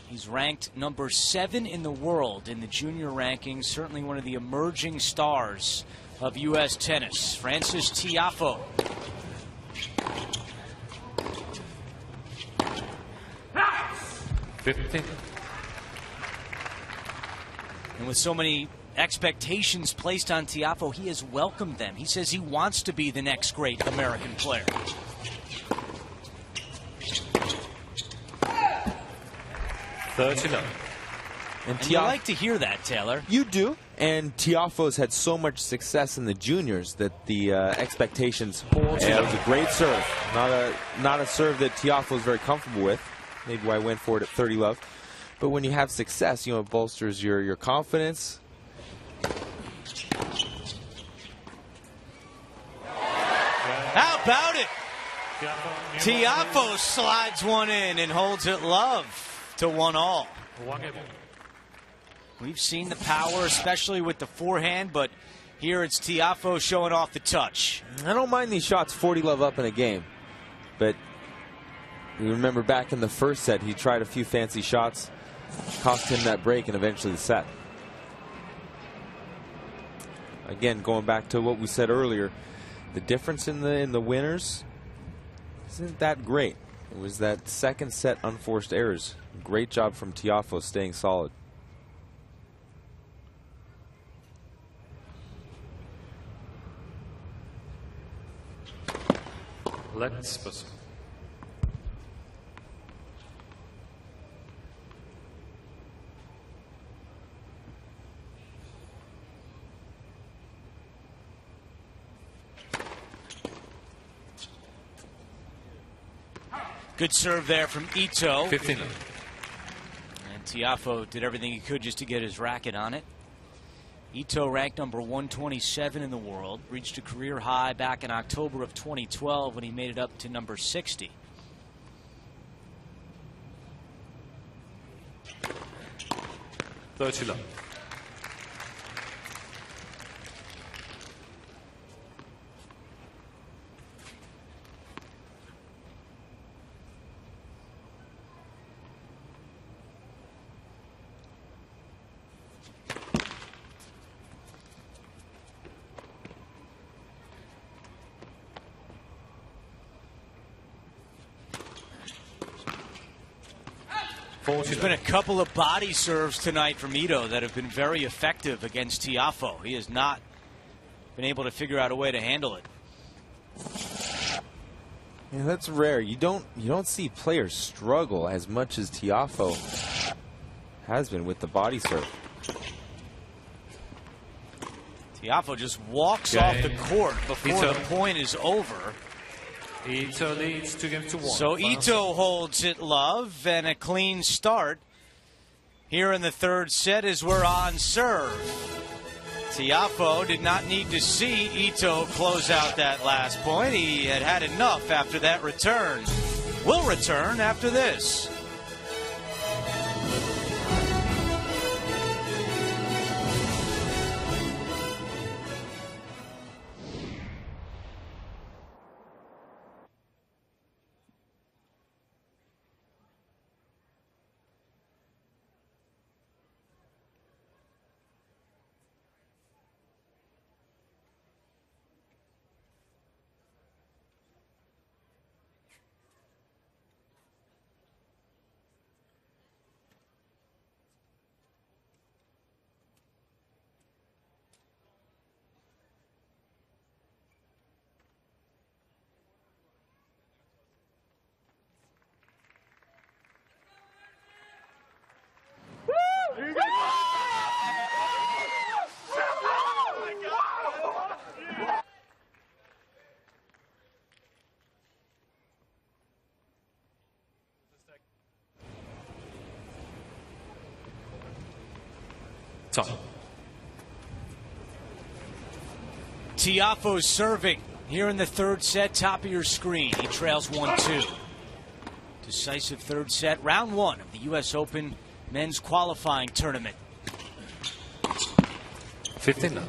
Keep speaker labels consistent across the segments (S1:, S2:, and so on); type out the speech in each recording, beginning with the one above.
S1: He's ranked number 7 in the world in the junior rankings. Certainly one of the emerging stars of U.S. tennis. Francis Tiafoe. And with so many expectations placed on Tiafoe, he has welcomed them. He says he wants to be the next great American player. And you like to hear that, Taylor.
S2: You do. And Tiafoe's had so much success in the juniors that the expectations. Yeah, it was a great serve. Not a serve that Tiafoe's very comfortable with. Maybe why I went for it at 30 love. But when you have success, you know, it bolsters your confidence.
S1: How about it? Tiafoe slides one in and holds it love to 1-all. We've seen the power, especially with the forehand, but here it's Tiafoe showing off the touch.
S2: I don't mind these shots 40 love up in a game, but you remember back in the first set, he tried a few fancy shots, cost him that break and eventually the set. Again, going back to what we said earlier, the difference in the winners isn't that great. It was that second set unforced errors. Great job from Tiafoe staying solid.
S3: Let's pursue.
S1: Good serve there from Ito.
S3: 15.
S1: And Tiafoe did everything he could just to get his racket on it. Ito ranked number 127 in the world, reached a career high back in October of 2012 when he made it up to number 60. There's been a couple of body serves tonight from Ito that have been very effective against Tiafoe. He has not been able to figure out a way to handle it.
S2: Yeah, that's rare. You don't see players struggle as much as Tiafoe has been with the body serve.
S1: Tiafoe just walks off the court before the point is over.
S3: Ito leads 2-1.
S1: So Ito holds it love, and a clean start here in the third set as we're on serve. Tiafoe did not need to see Ito close out that last point. He had had enough after that return. Will return after this. Tiafoe serving here in the third set, top of your screen. He trails 1-2. Decisive third set, round one of the U.S. Open men's qualifying tournament.
S3: 15.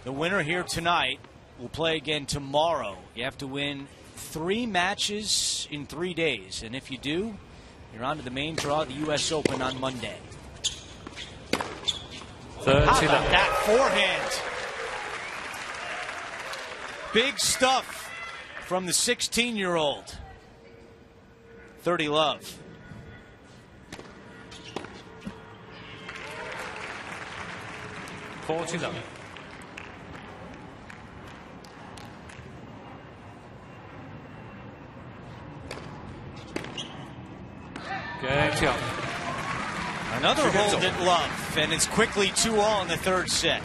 S1: The winner here tonight will play again tomorrow. You have to win 3 matches in 3 days, and if you do, You're on to the main draw of the U.S. Open on Monday.
S3: 30
S1: How about
S3: love.
S1: that forehand? Big stuff from the 16-year-old. 30 love.
S3: $40. Game Tiafoe.
S1: Another hold at love, and it's quickly 2-all in the third set.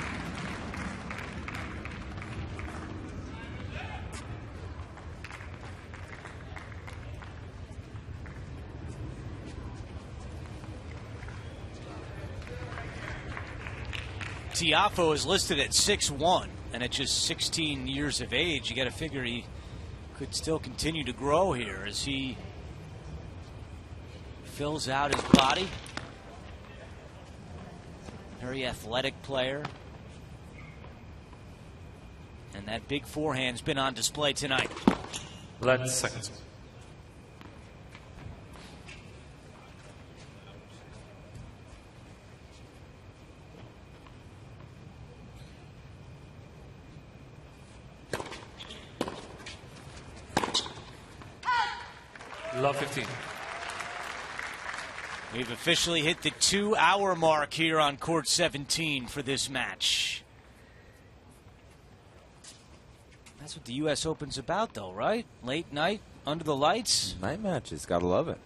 S1: Tiafoe is listed at 6'1", and at just 16 years of age, you got to figure he could still continue to grow here as he fills out his body. Very athletic player. And that big forehand's been on display tonight.
S3: Let's second. Love 15.
S1: We've officially hit the 2-hour mark here on court 17 for this match. That's what the U.S. Open's about, though, right? Late night, under the lights.
S2: Night matches, gotta love it.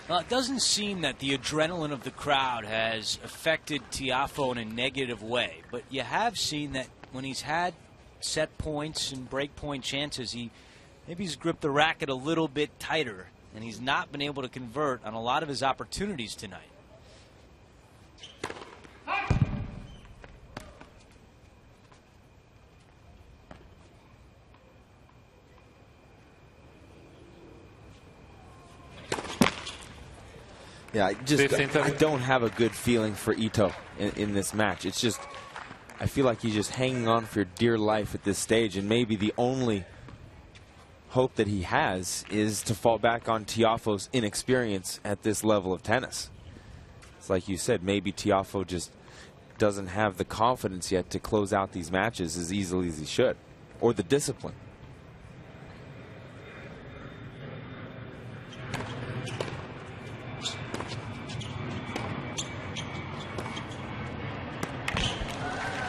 S1: Well, it doesn't seem that the adrenaline of the crowd has affected Tiafoe in a negative way, but you have seen that when he's had set points and break point chances, maybe he's gripped the racket a little bit tighter, and he's not been able to convert on a lot of his opportunities tonight.
S2: Yeah, I don't have a good feeling for Ito in this match. It's just, I feel like he's just hanging on for dear life at this stage, and maybe the only hope that he has is to fall back on Tiafoe's inexperience at this level of tennis. It's like you said, maybe Tiafoe just doesn't have the confidence yet to close out these matches as easily as he should, or the discipline.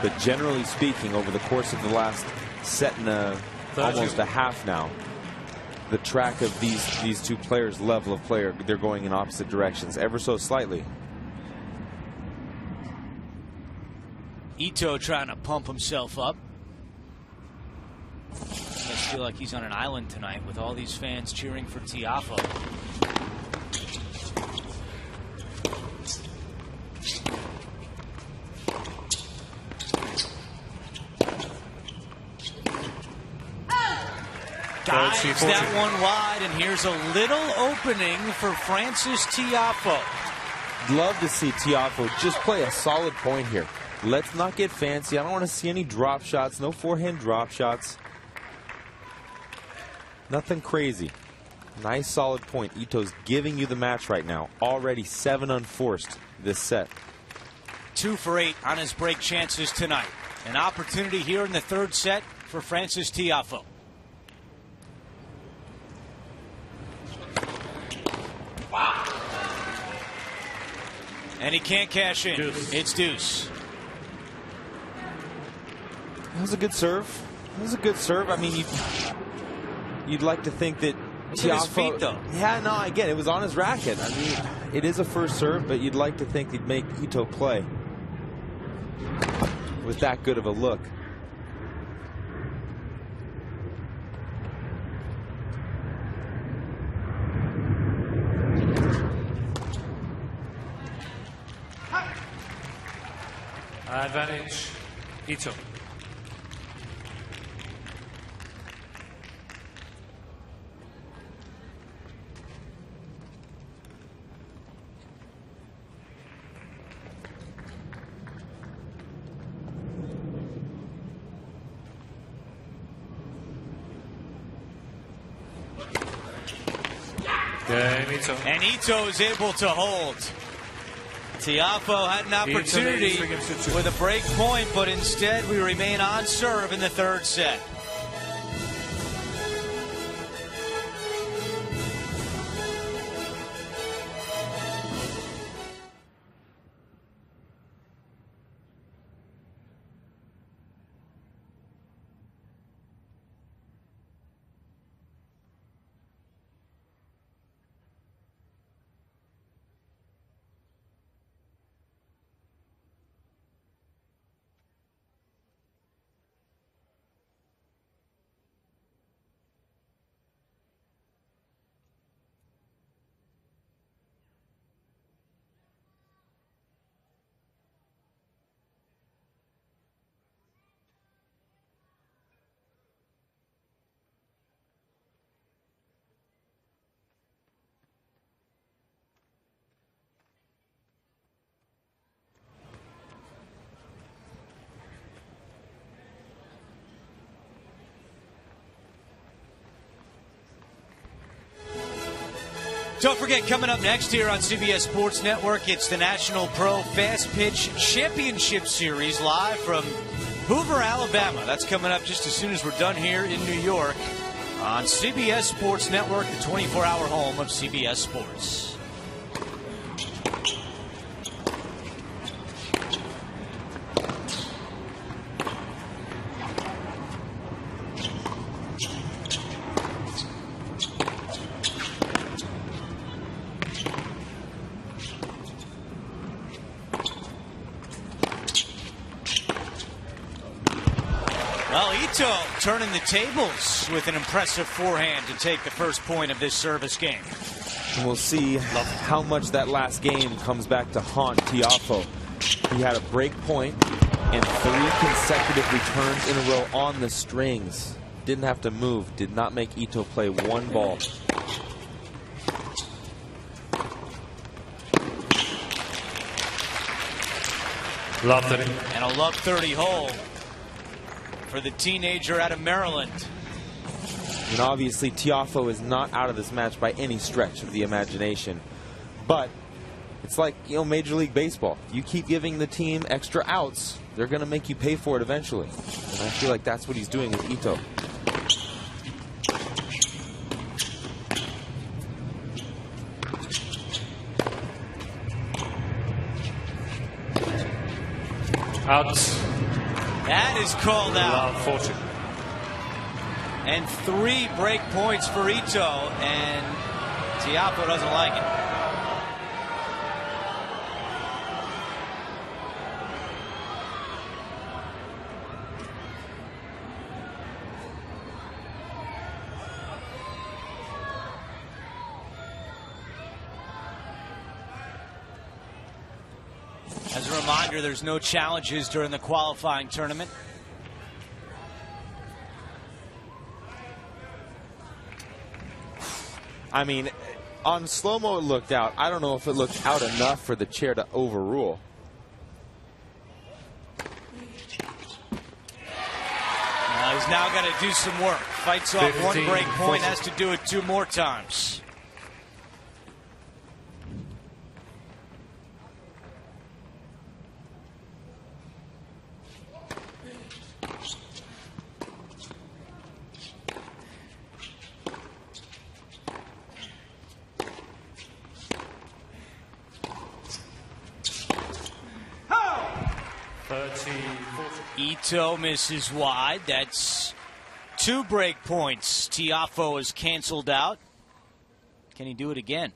S2: But generally speaking, over the course of the last set and almost a half now, the track of these two players' level of player, they're going in opposite directions ever so slightly.
S1: Ito trying to pump himself up. Must feel like he's on an island tonight with all these fans cheering for Tiafoe. Dives that one wide, and here's a little opening for Frances Tiafoe.
S2: Love to see Tiafoe just play a solid point here. Let's not get fancy. I don't want to see any drop shots, no forehand drop shots. Nothing crazy. Nice solid point. Ito's giving you the match right now. Already 7 unforced this set.
S1: 2 for 8 on his break chances tonight. An opportunity here in the third set for Frances Tiafoe. And he can't cash in.
S3: Deuce.
S1: It's deuce.
S2: That was a good serve. That was a good serve. I mean, you'd like to think that
S1: Look at his feet, though.
S2: Yeah, no, I get it. It was on his racket. I mean, it is a first serve, but you'd like to think he'd make Ito play with that good of a look.
S3: Advantage, Ito. Ito.
S1: And Ito is able to hold. Tiafoe had an opportunity with a break point, but instead we remain on serve in the third set. Don't forget, coming up next here on CBS Sports Network, it's the National Pro Fast Pitch Championship Series live from Hoover, Alabama. That's coming up just as soon as we're done here in New York on CBS Sports Network, the 24-hour home of CBS Sports. Well, Ito turning the tables with an impressive forehand to take the first point of this service game.
S2: And we'll see how much that last game comes back to haunt Tiafoe. He had a break point and 3 consecutive returns in a row on the strings. Didn't have to move, did not make Ito play one ball.
S3: Love 30.
S1: And a love 30 hole for the teenager out of Maryland.
S2: And obviously Tiafoe is not out of this match by any stretch of the imagination. But it's like, you know, Major League Baseball. You keep giving the team extra outs, they're going to make you pay for it eventually. And I feel like that's what he's doing with Ito.
S3: Out.
S1: That is called out.
S3: Love 40.
S1: And 3 break points for Ito, and Tiafoe doesn't like it. As a reminder, there's no challenges during the qualifying tournament.
S2: I mean, on slow-mo it looked out. I don't know if it looked out enough for the chair to overrule.
S1: He's now got to do some work. Fights off 1 break point, has to do it 2 more times. Ito misses wide. That's 2 break points. Tiafoe is canceled out. Can he do it again?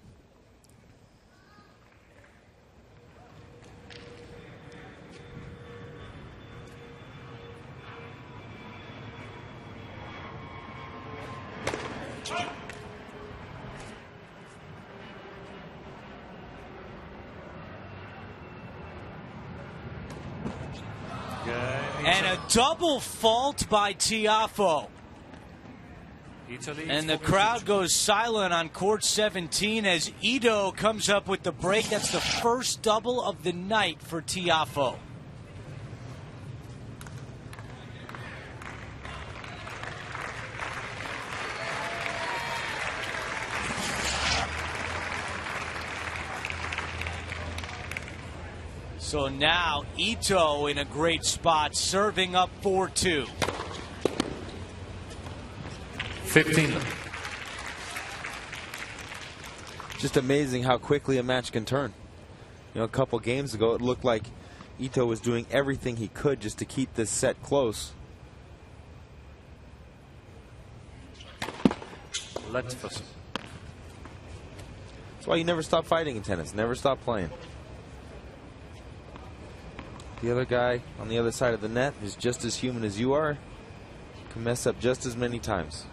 S1: And a double fault by Tiafoe.
S3: Italy.
S1: And the crowd goes silent on court 17 as Ito comes up with the break. That's the first double of the night for Tiafoe. So now Ito in a great spot, serving up 4-2.
S3: 15.
S2: Just amazing how quickly a match can turn. You know, a couple games ago, it looked like Ito was doing everything he could just to keep this set close.
S3: Let's first.
S2: That's why you never stop fighting in tennis. Never stop playing. The other guy on the other side of the net is just as human as you are. Can mess up just as many times.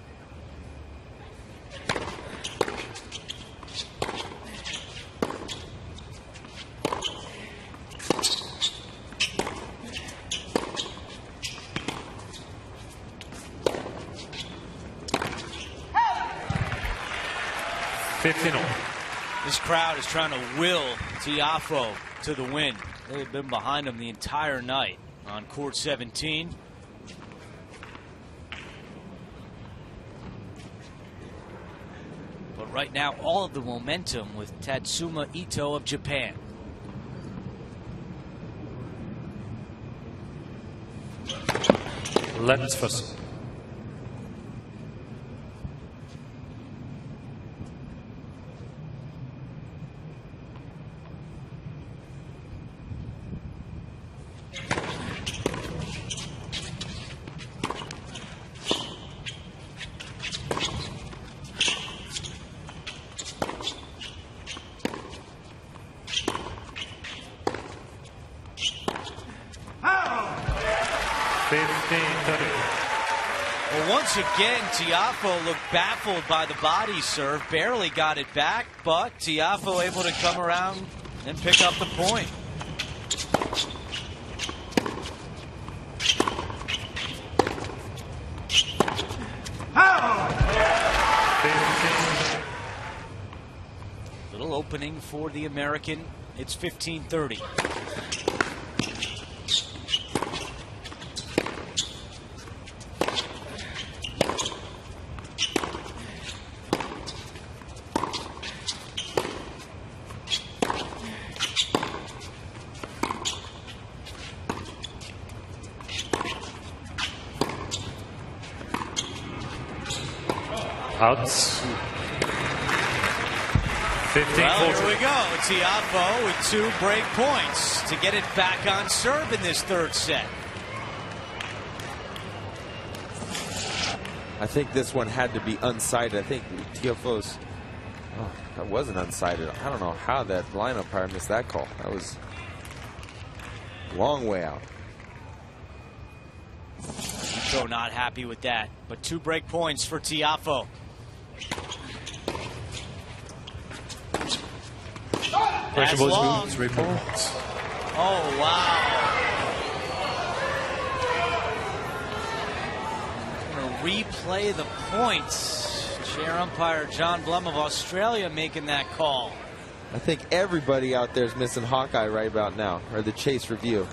S1: This crowd is trying to will Tiafoe to the win. They've been behind him the entire night on court 17. But right now, all of the momentum with Tatsuma Ito of Japan.
S3: Let's first.
S1: Well, once again, Tiafoe looked baffled by the body serve, barely got it back, but Tiafoe able to come around and pick up the point. Little opening for the American. It's 15-30.
S3: Out. 15-14.
S1: Well, here we go. Tiafoe with 2 break points to get it back on serve in this third set.
S2: I think this one had to be unsighted. I think Tiafoe's... Oh, that wasn't unsighted. I don't know how that line umpire missed that call. That was a long way out.
S1: Ito not happy with that, but 2 break points for Tiafoe. That's long.
S3: 3 points.
S1: Oh, wow. Going to replay the points. Chair umpire John Blum of Australia making that call.
S2: I think everybody out there is missing Hawkeye right about now, or the chase review.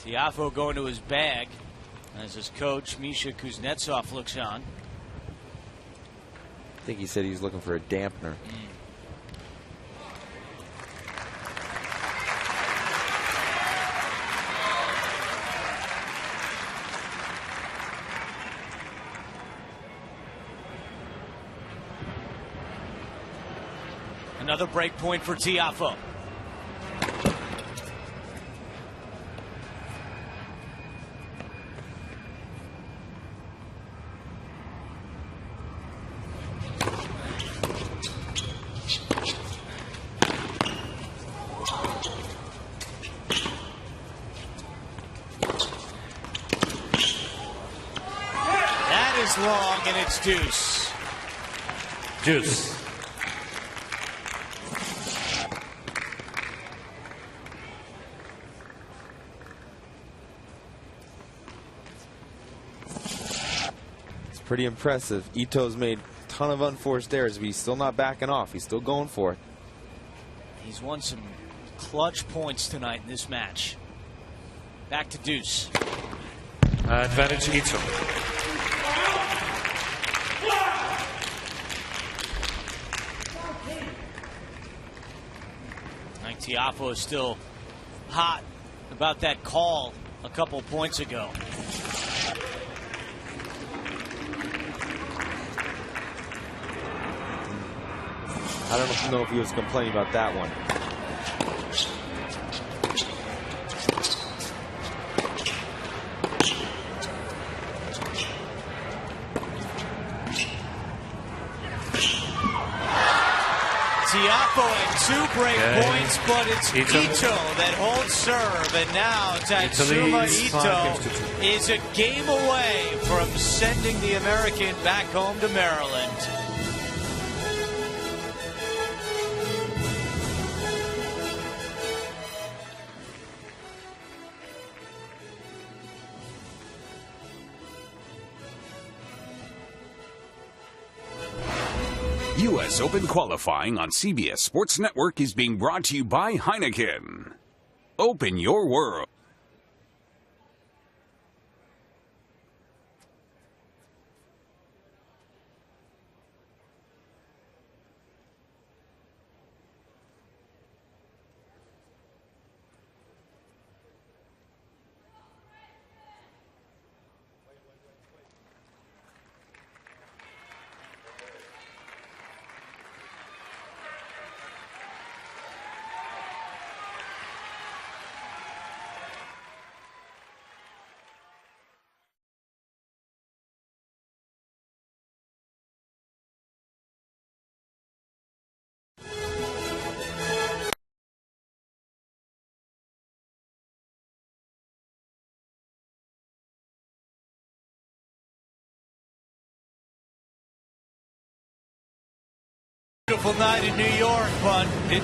S1: Tiafoe going to his bag as his coach Misha Kuznetsov looks on.
S2: I think he said he's looking for a dampener.
S1: Another break point for Tiafoe. That is long, and it's deuce.
S3: Deuce.
S2: Pretty impressive. Ito's made a ton of unforced errors, but he's still not backing off. He's still going for it.
S1: He's won some clutch points tonight in this match. Back to deuce.
S3: Advantage Ito.
S1: I think Tiafoe is still hot about that call a couple points ago.
S2: I don't know if he was complaining about that one.
S1: Tiafoe had 2 break points, but it's Ito that holds serve, and now Tatsuma Ito is a game away from sending the American back home to Maryland.
S4: U.S. Open qualifying on CBS Sports Network is being brought to you by Heineken. Open your world.
S1: Beautiful night in New York, but it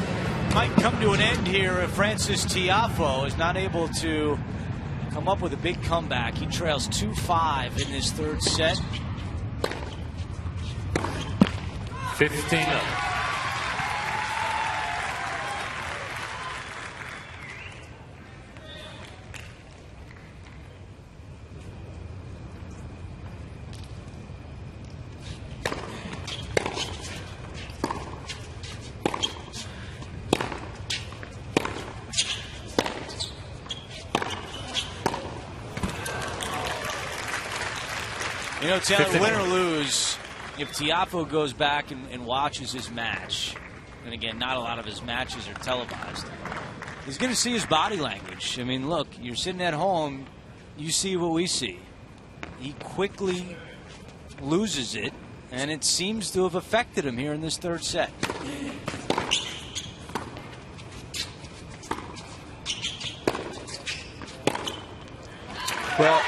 S1: might come to an end here if Francis Tiafoe is not able to come up with a big comeback. He trails 2-5 in this third set.
S3: 15-0.
S1: You know, Taylor, win or lose, if Tiafoe goes back and watches his match, and again, not a lot of his matches are televised, he's going to see his body language. I mean, look, you're sitting at home, you see what we see. He quickly loses it, and it seems to have affected him here in this third set.
S2: Well,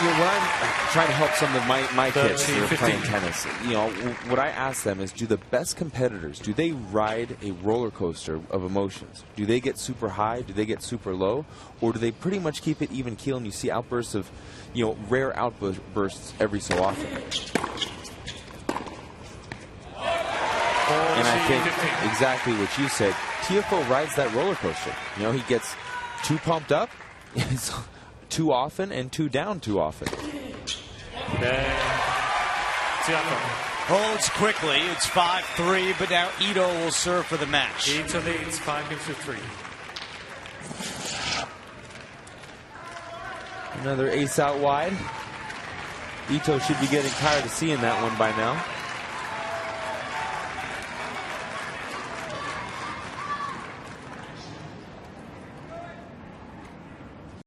S2: you know, when I'm trying to help some of my kids who are playing tennis, you know, what I ask them is, do the best competitors, do they ride a roller coaster of emotions? Do they get super high? Do they get super low? Or do they pretty much keep it even keel and you see outbursts of, you know, rare outbursts every so often? And I think exactly what you said, Tiafoe rides that roller coaster. You know, he gets too pumped up too often and too down too often.
S1: Holds quickly. It's 5-3, but now Ito will serve for the match.
S3: Ito leads 5-3.
S2: Another ace out wide. Ito should be getting tired of seeing that one by now.